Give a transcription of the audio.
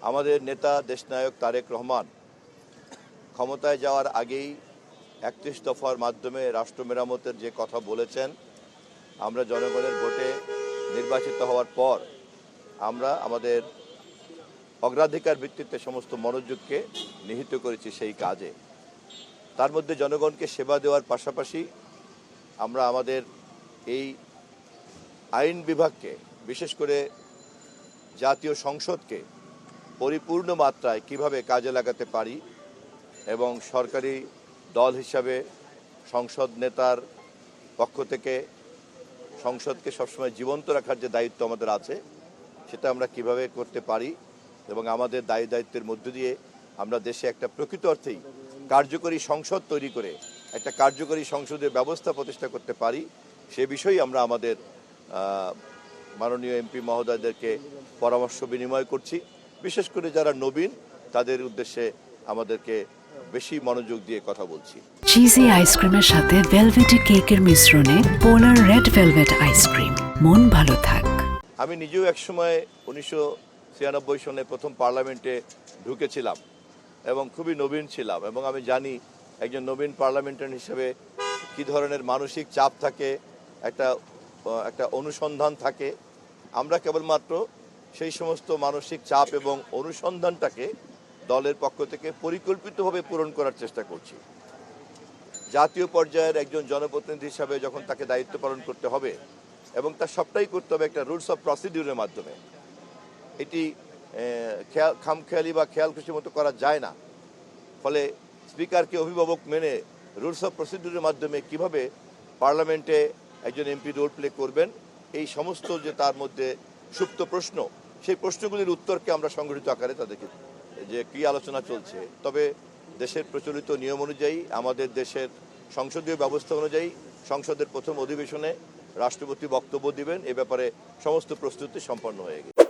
আমাদের নেতা দেশনায়ক তারেক রহমান ক্ষমতায় যাওয়ার আগেই ৩১ দফার মাধ্যমে রাষ্ট্র মেরামতের যে কথা বলেছেন, আমরা জনগণের ভোটে নির্বাচিত হওয়ার পর আমরা আমাদের অগ্রাধিকার ভিত্তিতে সমস্ত মনোযোগকে নিহিত করেছি সেই কাজে। তার মধ্যে জনগণকে সেবা দেওয়ার পাশাপাশি আমরা আমাদের এই আইন বিভাগকে, বিশেষ করে জাতীয় সংসদকে পরিপূর্ণ মাত্রায় কিভাবে কাজে লাগাতে পারি এবং সরকারি দল হিসাবে সংসদ নেতার পক্ষ থেকে সংসদকে সবসময় জীবন্ত রাখার যে দায়িত্ব আমাদের আছে, সেটা আমরা কিভাবে করতে পারি এবং আমাদের দায়িত্বের মধ্য দিয়ে আমরা দেশে একটা প্রকৃত অর্থেই কার্যকরী সংসদ তৈরি করে একটা কার্যকরী সংসদীয় ব্যবস্থা প্রতিষ্ঠা করতে পারি, সে বিষয়েই আমরা আমাদের মাননীয় এমপি মহোদয়দেরকে পরামর্শ বিনিময় করছি। বিশেষ করে যারা নবীন, তাদের উদ্দেশ্যে আমাদেরকে বেশি মনোযোগ দিয়ে কথা বলছি। চিজি আইসক্রিমের সাথে ভেলভেটি কেকের মিশ্রণে পোলার রেড ভেলভেট আইসক্রিম, মন ভালো থাক। আমি নিজেও একসময় 1996 সনে প্রথম পার্লামেন্টে ঢুকেছিলাম এবং খুবই নবীন ছিলাম, এবং আমি জানি একজন নবীন পার্লামেন্টারিয়ান হিসেবে কী ধরনের মানসিক চাপ থাকে, একটা অনুসন্ধান থাকে। আমরা কেবলমাত্র সেই সমস্ত মানসিক চাপ এবং অনুসন্ধানটাকে দলের পক্ষ থেকে পরিকল্পিতভাবে পূরণ করার চেষ্টা করছি। জাতীয় পর্যায়ের একজন জনপ্রতিনিধি হিসাবে যখন তাকে দায়িত্ব পালন করতে হবে এবং তার সবটাই করতে হবে একটা রুলস অফ প্রসিডিউরের মাধ্যমে, এটি খামখেয়ালি বা খেয়াল খুশির মতো করা যায় না। ফলে স্পিকারকে অভিভাবক মেনে রুলস অফ প্রসিডিউরের মাধ্যমে কিভাবে পার্লামেন্টে একজন এমপি রোল প্লে করবেন, এই সমস্ত যে তার মধ্যে সুপ্ত প্রশ্ন, সেই প্রশ্নগুলির উত্তরকে আমরা সংগঠিত আকারে তাদেরকে যে কী আলোচনা চলছে। তবে দেশের প্রচলিত নিয়ম অনুযায়ী, আমাদের দেশের সংসদীয় ব্যবস্থা অনুযায়ী সংসদের প্রথম অধিবেশনে রাষ্ট্রপতি বক্তব্য দিবেন, এ ব্যাপারে সমস্ত প্রস্তুতি সম্পন্ন হয়ে গেছে।